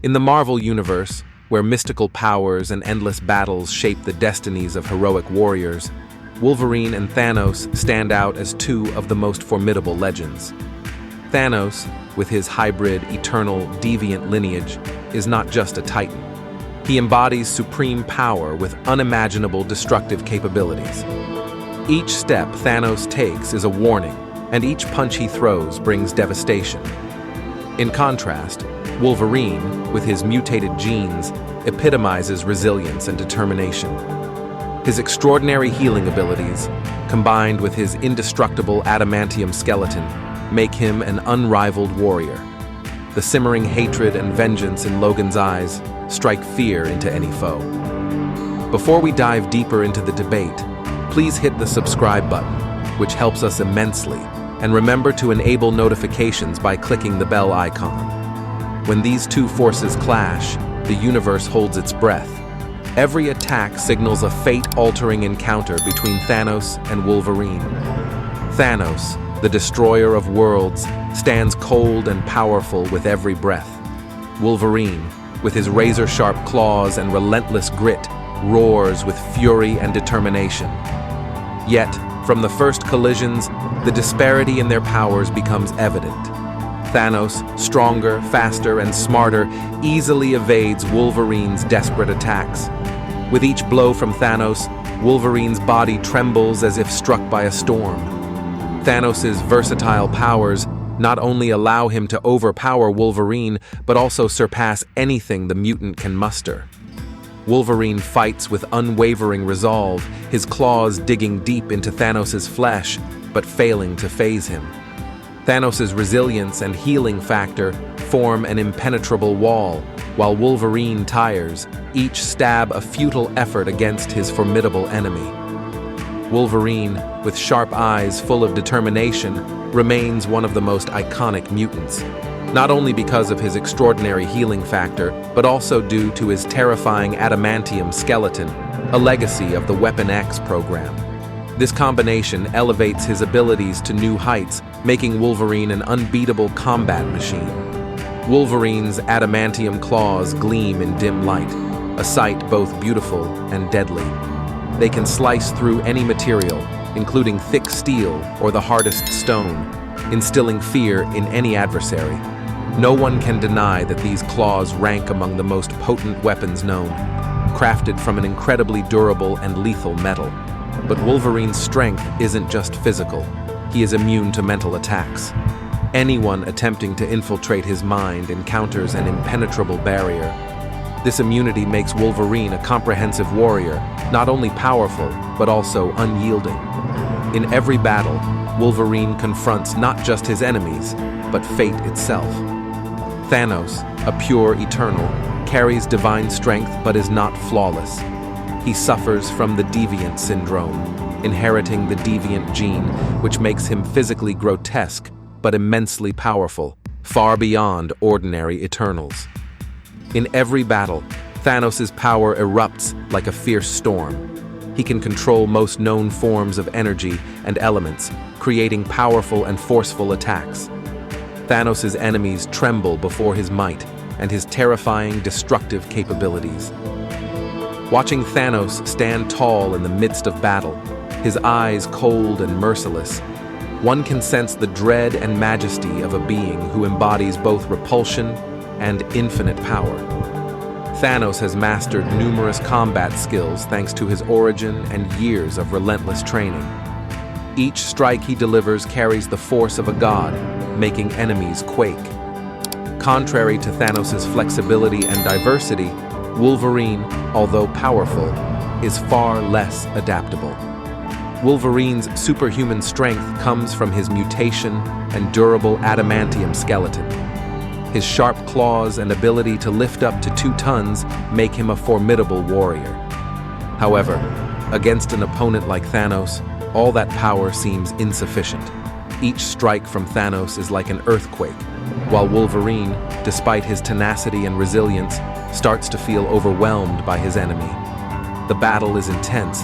In the Marvel Universe, where mystical powers and endless battles shape the destinies of heroic warriors, Wolverine and Thanos stand out as two of the most formidable legends. Thanos, with his hybrid, eternal, deviant lineage, is not just a titan. He embodies supreme power with unimaginable destructive capabilities. Each step Thanos takes is a warning, and each punch he throws brings devastation. In contrast, Wolverine, with his mutated genes, epitomizes resilience and determination. His extraordinary healing abilities, combined with his indestructible adamantium skeleton, make him an unrivaled warrior. The simmering hatred and vengeance in Logan's eyes strike fear into any foe. Before we dive deeper into the debate, please hit the subscribe button, which helps us immensely, and remember to enable notifications by clicking the bell icon. When these two forces clash, the universe holds its breath. Every attack signals a fate-altering encounter between Thanos and Wolverine. Thanos, the destroyer of worlds, stands cold and powerful with every breath. Wolverine, with his razor-sharp claws and relentless grit, roars with fury and determination. Yet, from the first collisions, the disparity in their powers becomes evident. Thanos, stronger, faster, and smarter, easily evades Wolverine's desperate attacks. With each blow from Thanos, Wolverine's body trembles as if struck by a storm. Thanos' versatile powers not only allow him to overpower Wolverine, but also surpass anything the mutant can muster. Wolverine fights with unwavering resolve, his claws digging deep into Thanos' flesh, but failing to faze him. Thanos' resilience and healing factor form an impenetrable wall, while Wolverine tires, each stab a futile effort against his formidable enemy. Wolverine, with sharp eyes full of determination, remains one of the most iconic mutants, not only because of his extraordinary healing factor, but also due to his terrifying adamantium skeleton, a legacy of the Weapon X program. This combination elevates his abilities to new heights, making Wolverine an unbeatable combat machine. Wolverine's adamantium claws gleam in dim light, a sight both beautiful and deadly. They can slice through any material, including thick steel or the hardest stone, instilling fear in any adversary. No one can deny that these claws rank among the most potent weapons known, crafted from an incredibly durable and lethal metal. But Wolverine's strength isn't just physical. He is immune to mental attacks. Anyone attempting to infiltrate his mind encounters an impenetrable barrier. This immunity makes Wolverine a comprehensive warrior, not only powerful, but also unyielding. In every battle, Wolverine confronts not just his enemies, but fate itself. Thanos, a pure eternal, carries divine strength but is not flawless. He suffers from the Deviant syndrome, inheriting the Deviant gene, which makes him physically grotesque but immensely powerful, far beyond ordinary Eternals. In every battle, Thanos' power erupts like a fierce storm. He can control most known forms of energy and elements, creating powerful and forceful attacks. Thanos' enemies tremble before his might and his terrifying destructive capabilities. Watching Thanos stand tall in the midst of battle, his eyes cold and merciless, one can sense the dread and majesty of a being who embodies both repulsion and infinite power. Thanos has mastered numerous combat skills thanks to his origin and years of relentless training. Each strike he delivers carries the force of a god, making enemies quake. Contrary to Thanos' flexibility and diversity, Wolverine, although powerful, is far less adaptable. Wolverine's superhuman strength comes from his mutation and durable adamantium skeleton. His sharp claws and ability to lift up to 2 tons make him a formidable warrior. However, against an opponent like Thanos, all that power seems insufficient. Each strike from Thanos is like an earthquake, while Wolverine, despite his tenacity and resilience, starts to feel overwhelmed by his enemy. The battle is intense.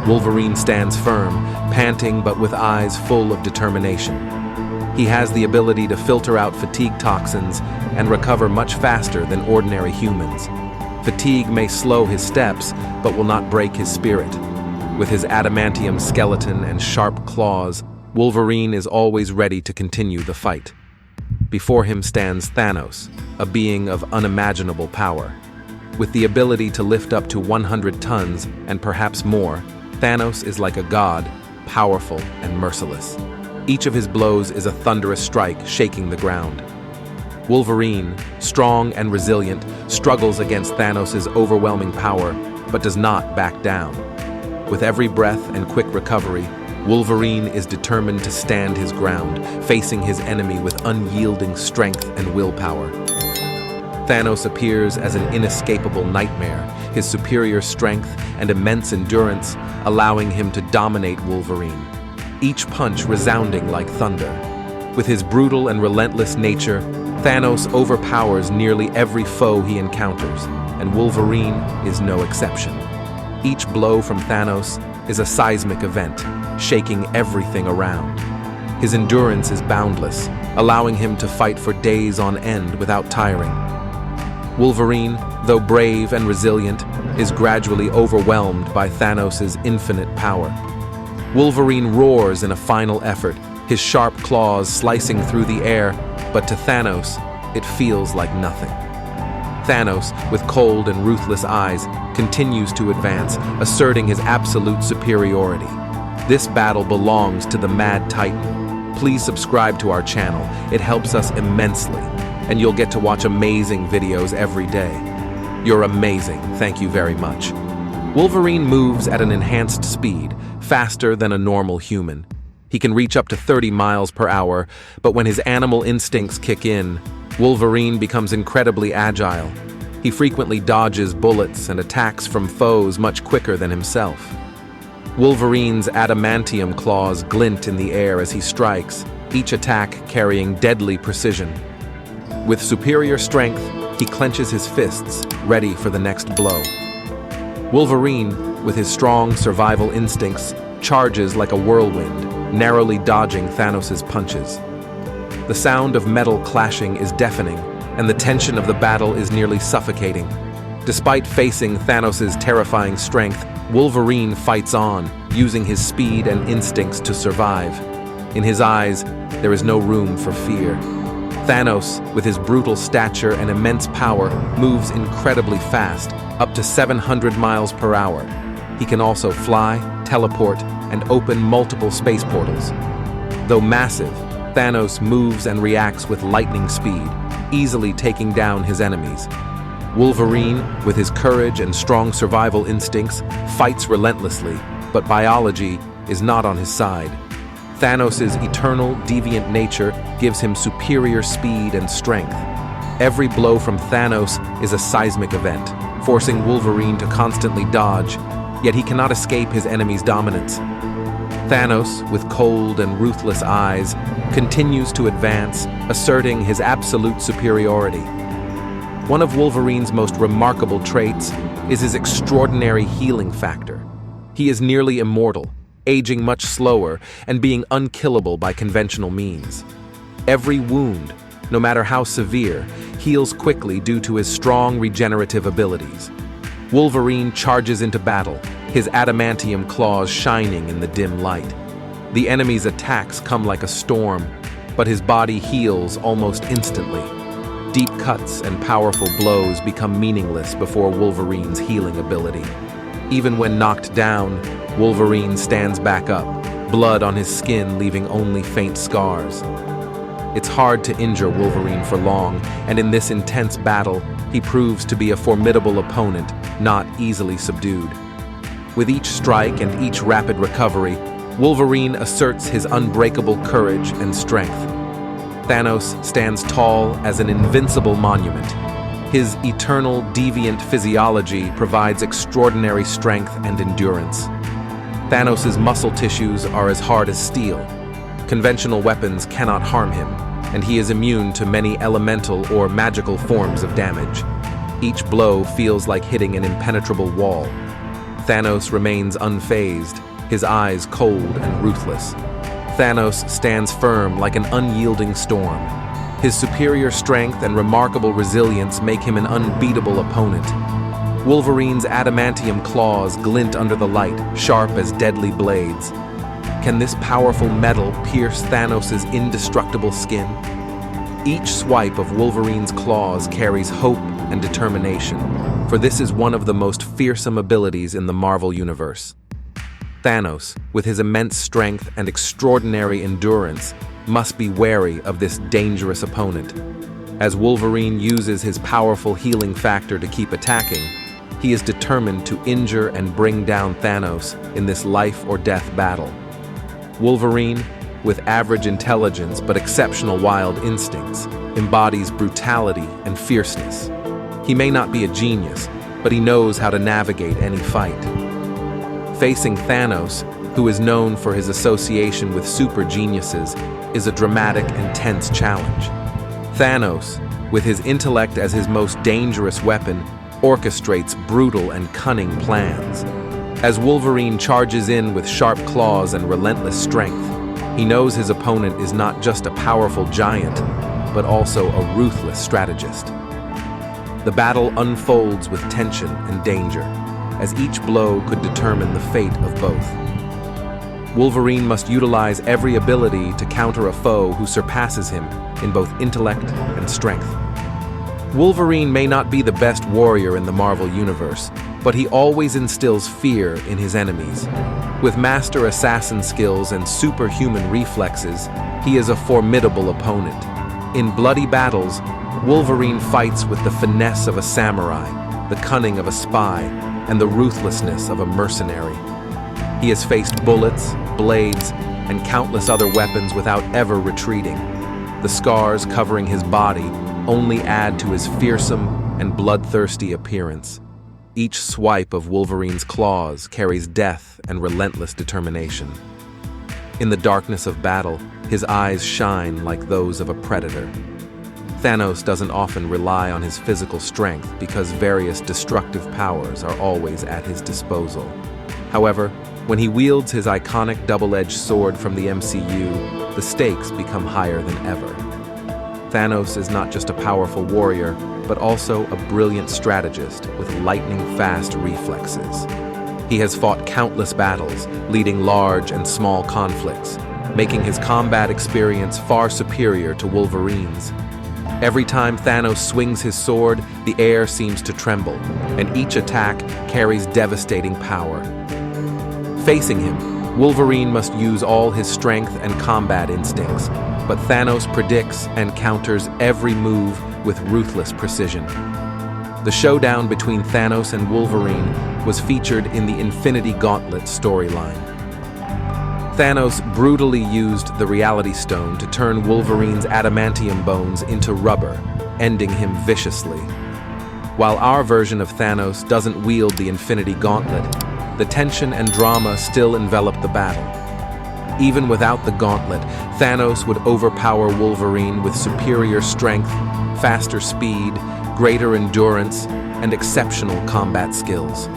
Wolverine stands firm, panting but with eyes full of determination. He has the ability to filter out fatigue toxins and recover much faster than ordinary humans. Fatigue may slow his steps, but will not break his spirit. With his adamantium skeleton and sharp claws, Wolverine is always ready to continue the fight. Before him stands Thanos, a being of unimaginable power. With the ability to lift up to 100 tons and perhaps more, Thanos is like a god, powerful and merciless. Each of his blows is a thunderous strike, shaking the ground. Wolverine, strong and resilient, struggles against Thanos' overwhelming power, but does not back down. With every breath and quick recovery, Wolverine is determined to stand his ground, facing his enemy with unyielding strength and willpower. Thanos appears as an inescapable nightmare, his superior strength and immense endurance allowing him to dominate Wolverine, each punch resounding like thunder. With his brutal and relentless nature, Thanos overpowers nearly every foe he encounters, and Wolverine is no exception. Each blow from Thanos is a seismic event, shaking everything around. His endurance is boundless, allowing him to fight for days on end without tiring. Wolverine, though brave and resilient, is gradually overwhelmed by Thanos' infinite power. Wolverine roars in a final effort, his sharp claws slicing through the air, but to Thanos, it feels like nothing. Thanos, with cold and ruthless eyes, continues to advance, asserting his absolute superiority. This battle belongs to the Mad Titan. Please subscribe to our channel, it helps us immensely, and you'll get to watch amazing videos every day. You're amazing, thank you very much. Wolverine moves at an enhanced speed, faster than a normal human. He can reach up to 30 miles per hour, but when his animal instincts kick in, Wolverine becomes incredibly agile. He frequently dodges bullets and attacks from foes much quicker than himself. Wolverine's adamantium claws glint in the air as he strikes, each attack carrying deadly precision. With superior strength, he clenches his fists, ready for the next blow. Wolverine, with his strong survival instincts, charges like a whirlwind, narrowly dodging Thanos' punches. The sound of metal clashing is deafening, and the tension of the battle is nearly suffocating. Despite facing Thanos' terrifying strength, Wolverine fights on, using his speed and instincts to survive. In his eyes, there is no room for fear. Thanos, with his brutal stature and immense power, moves incredibly fast, up to 700 miles per hour. He can also fly, teleport, and open multiple space portals. Though massive, Thanos moves and reacts with lightning speed, easily taking down his enemies. Wolverine, with his courage and strong survival instincts, fights relentlessly, but biology is not on his side. Thanos' eternal, deviant nature gives him superior speed and strength. Every blow from Thanos is a seismic event, forcing Wolverine to constantly dodge, yet he cannot escape his enemy's dominance. Thanos, with cold and ruthless eyes, continues to advance, asserting his absolute superiority. One of Wolverine's most remarkable traits is his extraordinary healing factor. He is nearly immortal, aging much slower and being unkillable by conventional means. Every wound, no matter how severe, heals quickly due to his strong regenerative abilities. Wolverine charges into battle, his adamantium claws shining in the dim light. The enemy's attacks come like a storm, but his body heals almost instantly. Deep cuts and powerful blows become meaningless before Wolverine's healing ability. Even when knocked down, Wolverine stands back up, blood on his skin leaving only faint scars. It's hard to injure Wolverine for long, and in this intense battle, he proves to be a formidable opponent, not easily subdued. With each strike and each rapid recovery, Wolverine asserts his unbreakable courage and strength. Thanos stands tall as an invincible monument. His eternal, deviant physiology provides extraordinary strength and endurance. Thanos' muscle tissues are as hard as steel. Conventional weapons cannot harm him, and he is immune to many elemental or magical forms of damage. Each blow feels like hitting an impenetrable wall. Thanos remains unfazed, his eyes cold and ruthless. Thanos stands firm like an unyielding storm. His superior strength and remarkable resilience make him an unbeatable opponent. Wolverine's adamantium claws glint under the light, sharp as deadly blades. Can this powerful metal pierce Thanos' indestructible skin? Each swipe of Wolverine's claws carries hope and determination, for this is one of the most fearsome abilities in the Marvel Universe. Thanos, with his immense strength and extraordinary endurance, must be wary of this dangerous opponent. As Wolverine uses his powerful healing factor to keep attacking, he is determined to injure and bring down Thanos in this life-or-death battle. Wolverine, with average intelligence but exceptional wild instincts, embodies brutality and fierceness. He may not be a genius, but he knows how to navigate any fight. Facing Thanos, who is known for his association with super geniuses, is a dramatic and tense challenge. Thanos, with his intellect as his most dangerous weapon, orchestrates brutal and cunning plans. As Wolverine charges in with sharp claws and relentless strength, he knows his opponent is not just a powerful giant, but also a ruthless strategist. The battle unfolds with tension and danger, as each blow could determine the fate of both. Wolverine must utilize every ability to counter a foe who surpasses him in both intellect and strength. Wolverine may not be the best warrior in the Marvel Universe, but he always instills fear in his enemies. With master assassin skills and superhuman reflexes, he is a formidable opponent. In bloody battles, Wolverine fights with the finesse of a samurai, the cunning of a spy, and the ruthlessness of a mercenary. He has faced bullets, blades, and countless other weapons without ever retreating. The scars covering his body only add to his fearsome and bloodthirsty appearance. Each swipe of Wolverine's claws carries death and relentless determination. In the darkness of battle, his eyes shine like those of a predator. Thanos doesn't often rely on his physical strength because various destructive powers are always at his disposal. However, when he wields his iconic double-edged sword from the MCU, the stakes become higher than ever. Thanos is not just a powerful warrior, but also a brilliant strategist with lightning-fast reflexes. He has fought countless battles, leading large and small conflicts, making his combat experience far superior to Wolverine's. Every time Thanos swings his sword, the air seems to tremble, and each attack carries devastating power. Facing him, Wolverine must use all his strength and combat instincts, but Thanos predicts and counters every move with ruthless precision. The showdown between Thanos and Wolverine was featured in the Infinity Gauntlet storyline. Thanos brutally used the Reality Stone to turn Wolverine's adamantium bones into rubber, ending him viciously. While our version of Thanos doesn't wield the Infinity Gauntlet, the tension and drama still envelop the battle. Even without the gauntlet, Thanos would overpower Wolverine with superior strength, faster speed, greater endurance, and exceptional combat skills.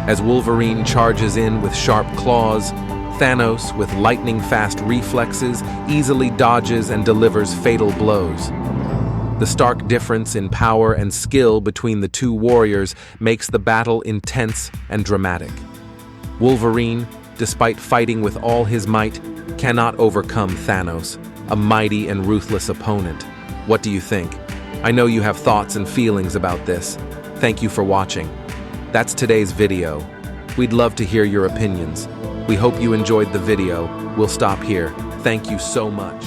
As Wolverine charges in with sharp claws, Thanos, with lightning-fast reflexes, easily dodges and delivers fatal blows. The stark difference in power and skill between the two warriors makes the battle intense and dramatic. Wolverine, despite fighting with all his might, cannot overcome Thanos, a mighty and ruthless opponent. What do you think? I know you have thoughts and feelings about this. Thank you for watching. That's today's video. We'd love to hear your opinions. We hope you enjoyed the video. We'll stop here. Thank you so much.